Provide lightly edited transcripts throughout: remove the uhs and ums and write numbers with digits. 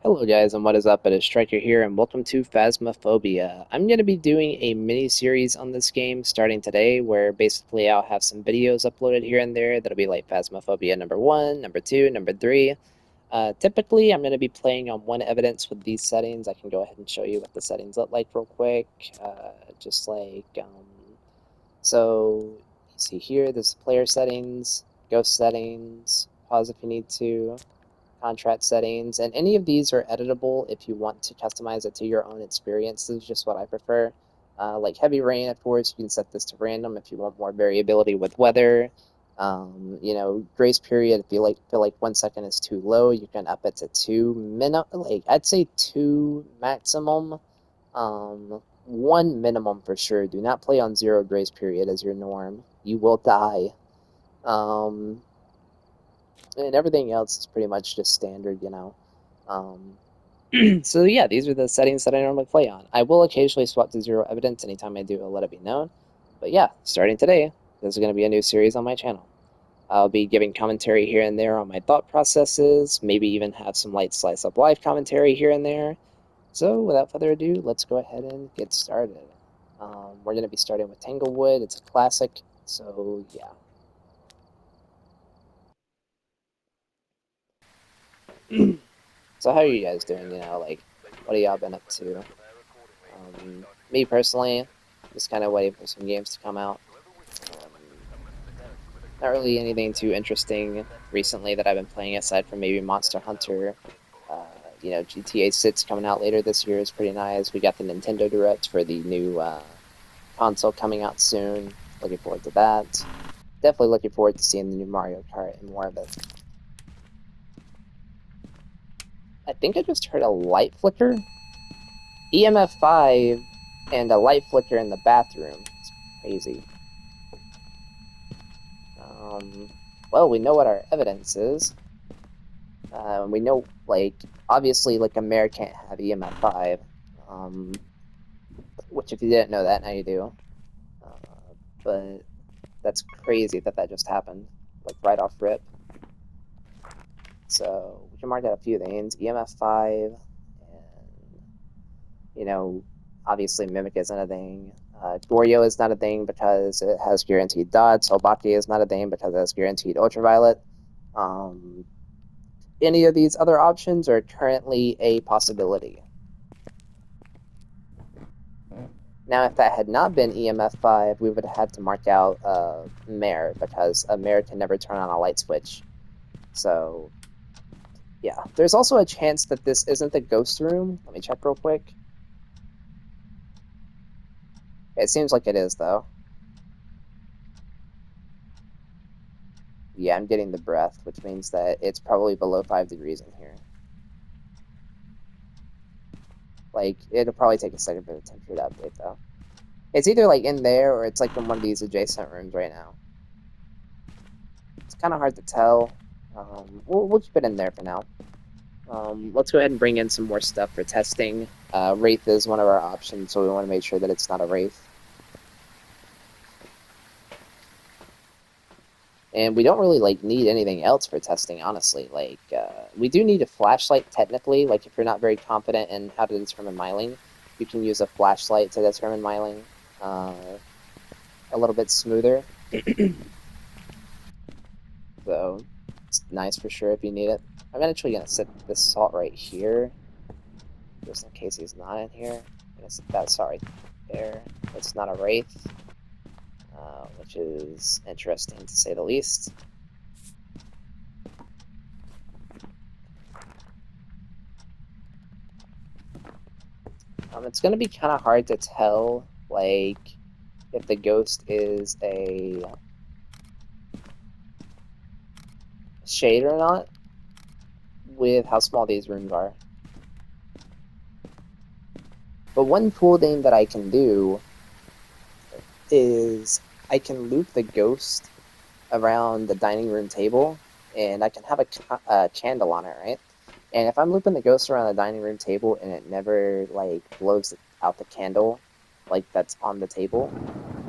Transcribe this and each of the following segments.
Hello guys, and what is up? It is Striker here, and welcome to Phasmophobia. I'm going to be doing a mini-series on this game starting today, where basically I'll have some videos uploaded here and there that'll be like Phasmophobia number 1, number 2, number 3. Typically, I'm going to be playing on one evidence with these settings. I can go ahead and show you what the settings look like real quick. Just like, so you see here, there's player settings, ghost settings, pause if you need to, contract settings, and any of these are editable if you want to customize it to your own experience. This is just what I prefer. Like heavy rain, of course, you can set this to random if you want more variability with weather. Grace period, if you feel like 1 second is too low, you can up it to I'd say two maximum. One minimum for sure. Do not play on 0 grace period as your norm. You will die. And everything else is pretty much just standard. So yeah, these are the settings that I normally play on. I will occasionally swap to 0 evidence. Anytime I do, I'll let it be known. But yeah, starting today, this is going to be a new series on my channel. I'll be giving commentary here and there on my thought processes, maybe even have some light slice of life commentary here and there. So without further ado, let's go ahead and get started. We're going to be starting with Tanglewood. It's a classic, so yeah. So how are you guys doing? What have y'all been up to? Me personally, just kind of waiting for some games to come out. Um, Not really anything too interesting recently that I've been playing aside from maybe Monster Hunter. GTA 6 coming out later this year is pretty nice. We got the Nintendo Direct for the new console coming out soon. Looking forward to that. Definitely looking forward to seeing the new Mario Kart and more of it. I think I just heard a light flicker. EMF 5 and a light flicker in the bathroom. It's crazy. Well, we know what our evidence is. We know, obviously, a mare can't have EMF 5. Which, if you didn't know that, now you do. But that's crazy that just happened. Right off rip. So, we can mark out a few things. EMF 5, and, obviously Mimic isn't a thing. Goryo is not a thing because it has guaranteed dots. Obake is not a thing because it has guaranteed ultraviolet. Any of these other options are currently a possibility. Now, if that had not been EMF 5, we would have had to mark out Mare, because a Mare can never turn on a light switch. So, yeah. There's also a chance that this isn't the ghost room. Let me check real quick. It seems like it is, though. Yeah, I'm getting the breath, which means that it's probably below 5 degrees in here. It'll probably take a second for the temperature to update, though. It's either, in there, or it's, in one of these adjacent rooms right now. It's kind of hard to tell. We'll keep it in there for now. Let's go ahead and bring in some more stuff for testing. Wraith is one of our options, so we want to make sure that it's not a Wraith. And we don't really, need anything else for testing, honestly. We do need a flashlight, technically. If you're not very confident in how to determine myling, you can use a flashlight to determine myling a little bit smoother. So, it's nice for sure if you need it. I'm actually going to set this salt right here, just in case he's not in here. I'm going to set that salt right there. It's not a Wraith, which is interesting to say the least. It's going to be kind of hard to tell, if the ghost is a shade or not, with how small these rooms are. But one cool thing that I can do is I can loop the ghost around the dining room table, and I can have a candle on it, right? And if I'm looping the ghost around the dining room table and it never, blows out the candle, that's on the table,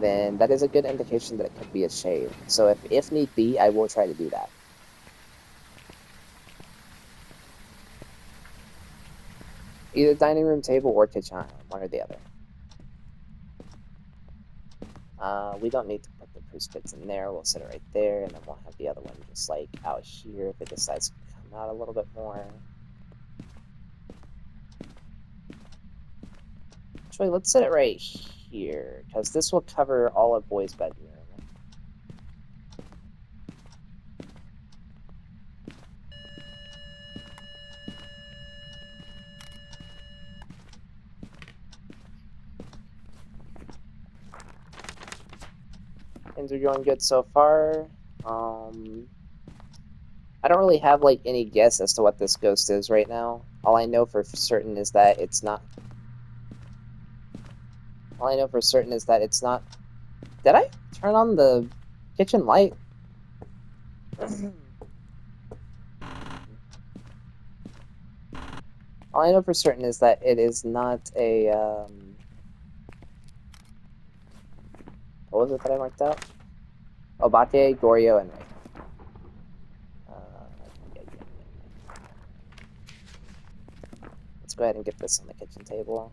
then that is a good indication that it could be a shade. So if need be, I will try to do that. Either dining room table or kitchen island, one or the other. We don't need to put the crucifix in there. We'll set it right there, and then we'll have the other one just like out here if it decides to come out a little bit more. Actually, let's set it right here, because this will cover all of boys' bedroom. Things are going good so far. I don't really have like any guess as to what this ghost is right now. All I know for certain is that it's not. All I know for certain is that it's not. Did I turn on the kitchen light? All I know for certain is that it is not a. What was it that I marked out? Obake, Goryo, and Ray. Yeah. Let's go ahead and get this on the kitchen table.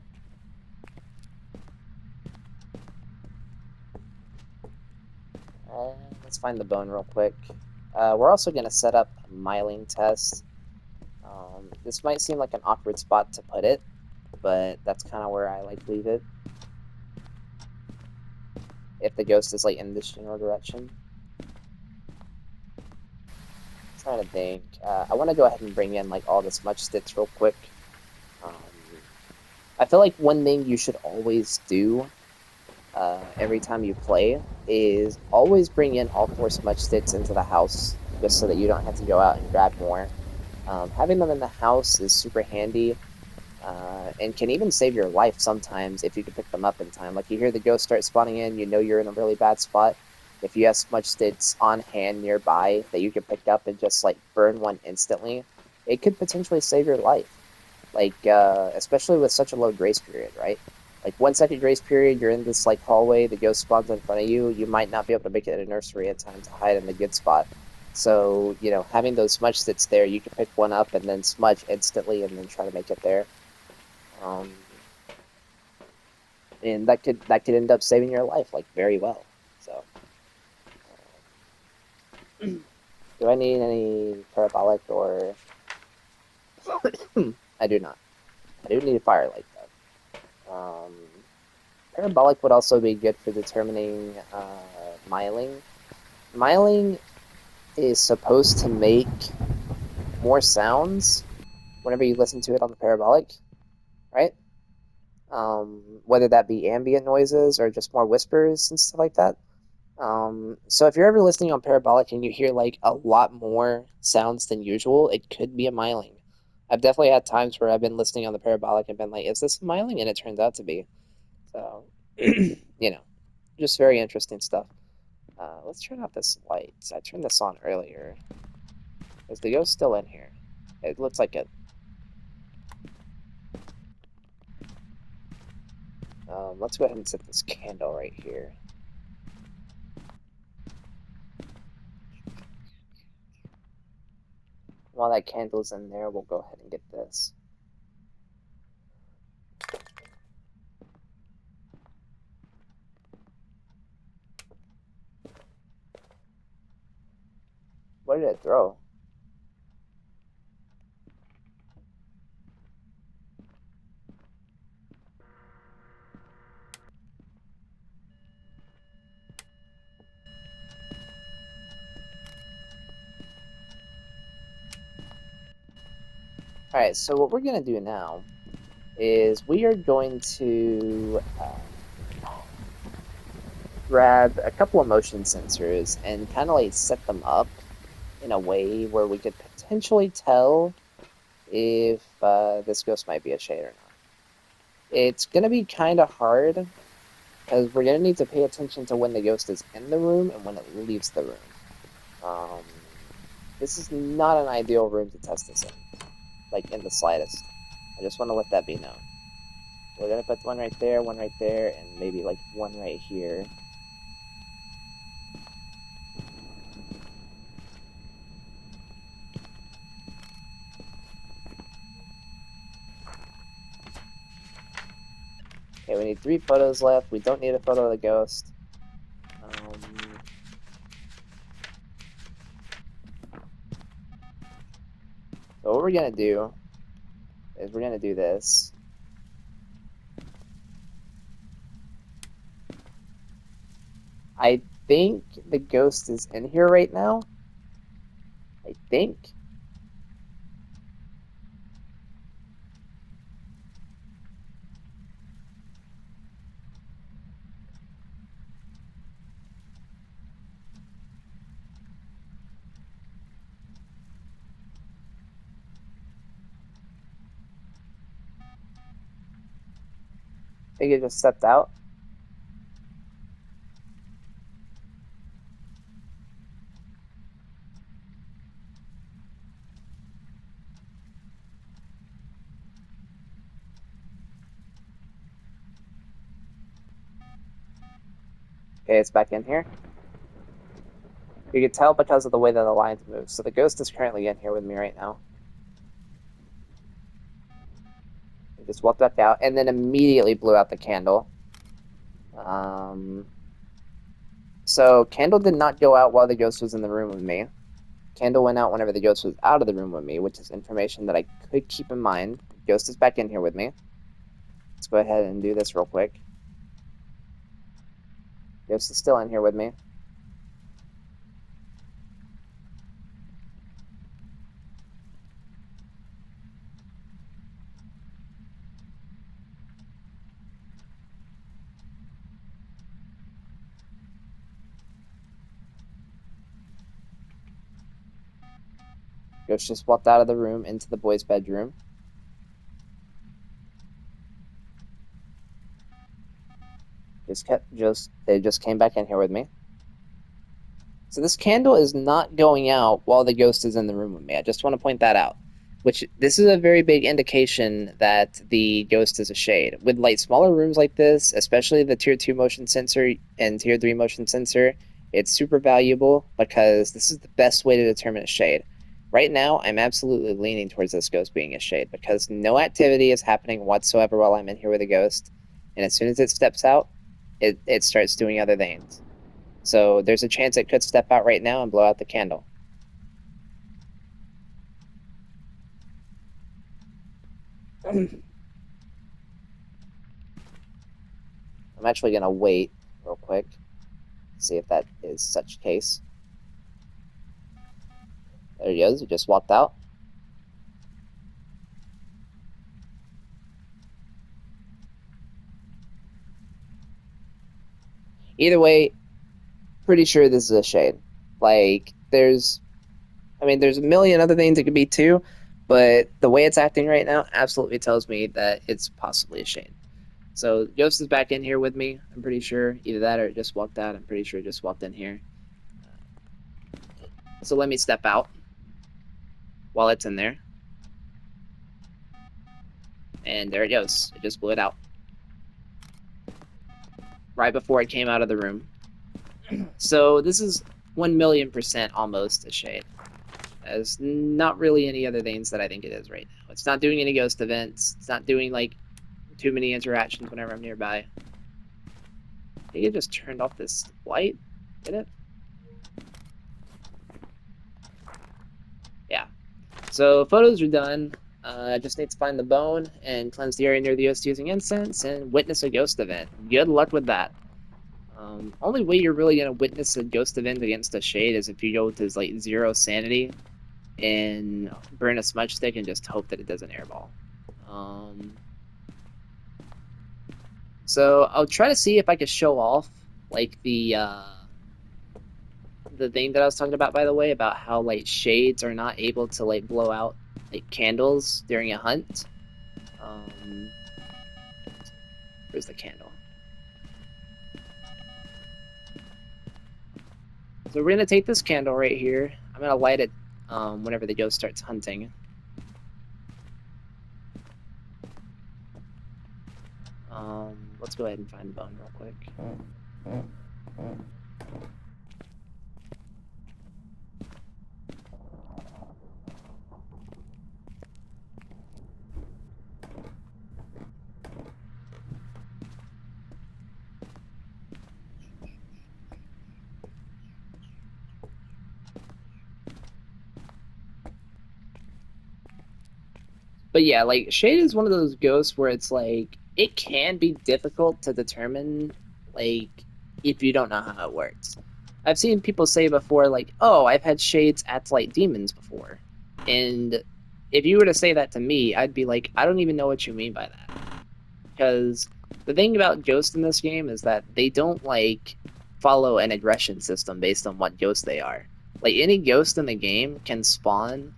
Let's find the bone real quick. We're also going to set up a myling test. This might seem like an awkward spot to put it, but that's kind of where I like to leave it. If the ghost is like in this general direction. I'm trying to think. I want to go ahead and bring in like all the smudge sticks real quick. Um, I feel like one thing you should always do every time you play is always bring in all 4 smudge sticks into the house, just so that you don't have to go out and grab more. Having them in the house is super handy, and can even save your life sometimes if you can pick them up in time. Like you hear the ghost start spawning in, you know you're in a really bad spot. If you have smudge sticks on hand nearby that you can pick up and just like burn one instantly, it could potentially save your life. Like especially with such a low grace period, right? Like 1 second grace period, you're in this like hallway, the ghost spawns in front of you, you might not be able to make it in a nursery in time to hide in the good spot. So, you know, having those smudge sticks there, you can pick one up and then smudge instantly and then try to make it there. And that could end up saving your life like very well. So, do I need any parabolic or? I do not. I do need a firelight though. Parabolic would also be good for determining myling. Myling is supposed to make more sounds whenever you listen to it on the parabolic, right? Whether that be ambient noises or just more whispers and stuff like that. So if you're ever listening on parabolic and you hear like a lot more sounds than usual, it could be a myling. I've definitely had times where I've been listening on the parabolic and been like, "Is this a myling?" And it turns out to be. So, you know, just very interesting stuff. Let's turn off this light. I turned this on earlier. Is the ghost still in here? It looks like it. Let's go ahead and set this candle right here. While that candle's in there, we'll go ahead and get this. What did it throw? Alright, so what we're going to do now is we are going to grab a couple of motion sensors and kind of like set them up in a way where we could potentially tell if this ghost might be a shade or not. It's going to be kind of hard because we're going to need to pay attention to when the ghost is in the room and when it leaves the room. This is not an ideal room to test this in, like in the slightest. I just want to let that be known. We're going to put one right there, and maybe like one right here. Okay, we need 3 photos left. We don't need a photo of the ghost. So what we're gonna do is we're gonna do this. I think the ghost is in here right now. I think. I think it just stepped out. Okay, it's back in here. You can tell because of the way that the lines move. So the ghost is currently in here with me right now. It just walked back out and then immediately blew out the candle. So candle did not go out while the ghost was in the room with me. Candle went out whenever the ghost was out of the room with me, which is information that I could keep in mind. Ghost is back in here with me. Let's go ahead and do this real quick. Ghost is still in here with me. Ghost just walked out of the room into the boys' bedroom. They just came back in here with me. So this candle is not going out while the ghost is in the room with me. I just want to point that out. Which, this is a very big indication that the ghost is a shade. With like smaller rooms like this, especially the tier 2 motion sensor and tier 3 motion sensor, it's super valuable because this is the best way to determine a shade. Right now, I'm absolutely leaning towards this ghost being a shade because no activity is happening whatsoever while I'm in here with a ghost. And as soon as it steps out, it starts doing other things. So there's a chance it could step out right now and blow out the candle. I'm actually going to wait real quick, see if that is such case. There he goes, he just walked out. Either way, pretty sure this is a shade. Like, there's a million other things it could be too, but the way it's acting right now absolutely tells me that it's possibly a shade. So Ghost is back in here with me, I'm pretty sure. Either that or it just walked out. I'm pretty sure it just walked in here. So let me step out while it's in there. And there it goes. It just blew it out. Right before it came out of the room. So this is 1,000,000% almost a shade. There's not really any other things that I think it is right now. It's not doing any ghost events. It's not doing like too many interactions whenever I'm nearby. I think it just turned off this light. Did it? Yeah. So photos are done. I just need to find the bone and cleanse the area near the ghost using incense and witness a ghost event. Good luck with that. Only way you're really going to witness a ghost event against a shade is if you go to like 0 sanity and burn a smudge stick and just hope that it doesn't airball. So I'll try to see if I can show off like the thing that I was talking about, by the way, about how like shades are not able to like blow out like candles during a hunt. Where's the candle? So we're gonna take this candle right here. I'm gonna light it whenever the ghost starts hunting. Let's go ahead and find the bone real quick. But yeah, like Shade is one of those ghosts where it's like it can be difficult to determine like if you don't know how it works. I've seen people say before like, "Oh, I've had shades act like demons before." And if you were to say that to me, I'd be like, "I don't even know what you mean by that." Because the thing about ghosts in this game is that they don't like follow an aggression system based on what ghost they are. Like any ghost in the game can spawn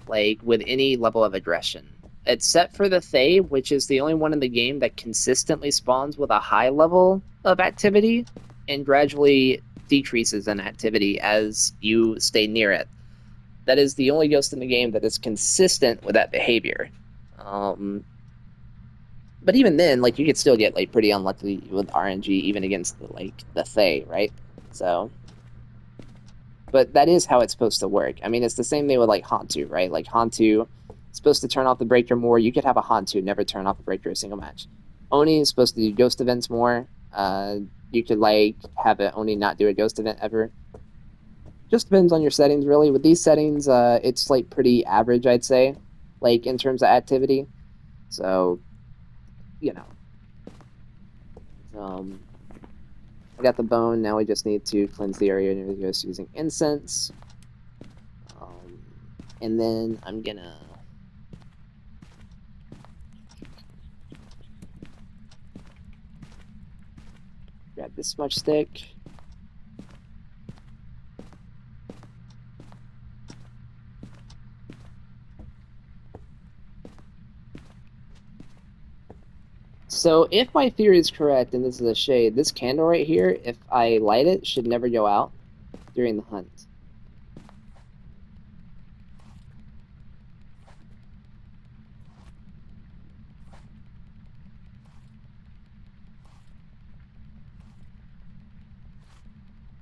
like with any level of aggression. Except for the Thaye, which is the only one in the game that consistently spawns with a high level of activity and gradually decreases in activity as you stay near it. That is the only ghost in the game that is consistent with that behavior. Um, but even then, like you could still get like pretty unlucky with RNG even against the Thaye, right? So but that is how it's supposed to work. I mean, it's the same thing with like Hantu, right? Like Hantu is supposed to turn off the breaker more. You could have a Hantu never turn off the breaker a single match. Oni is supposed to do ghost events more. You could like have it Oni not do a ghost event ever. Just depends on your settings, really. With these settings, it's like pretty average, I'd say, like in terms of activity. So, you know, um, I got the bone. Now we just need to cleanse the area just using incense. Um, and then I'm gonna grab this smudge stick. So if my theory is correct, and this is a shade, this candle right here, if I light it, should never go out during the hunt.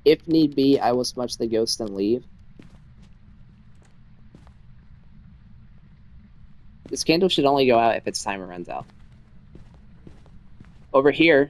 If need be, I will smudge the ghost and leave. This candle should only go out if its timer runs out. Over here,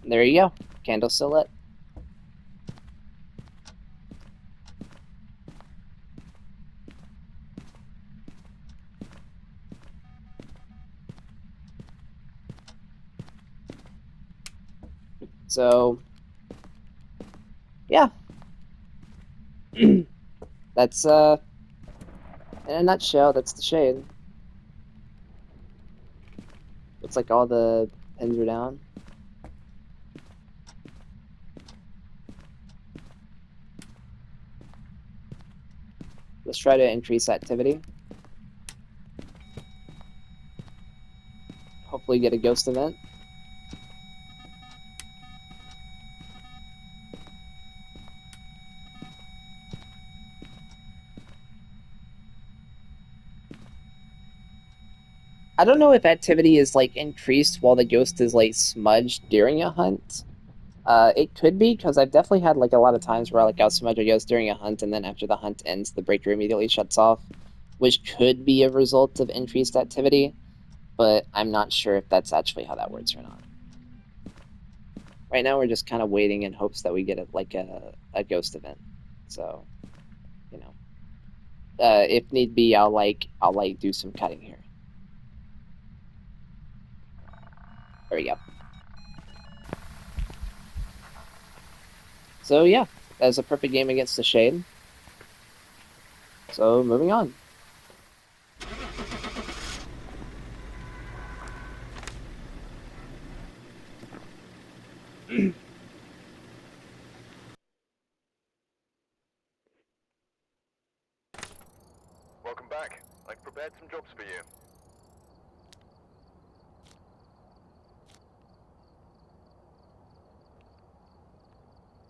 there you go. Candle still lit. So, yeah. That's, in a nutshell, that's the shade. Looks like all the pins are down. Let's try to increase activity. Hopefully get a ghost event. I don't know if activity is like increased while the ghost is like smudged during a hunt. It could be because I've definitely had like a lot of times where like I'll smudge a ghost during a hunt and then after the hunt ends, the breaker immediately shuts off, which could be a result of increased activity, but I'm not sure if that's actually how that works or not. Right now, we're just kind of waiting in hopes that we get a ghost event. So, you know, if need be, I'll do some cutting here. There we go. So yeah, that's a perfect game against the Shade. So moving on. Welcome back. I've prepared some jobs for you.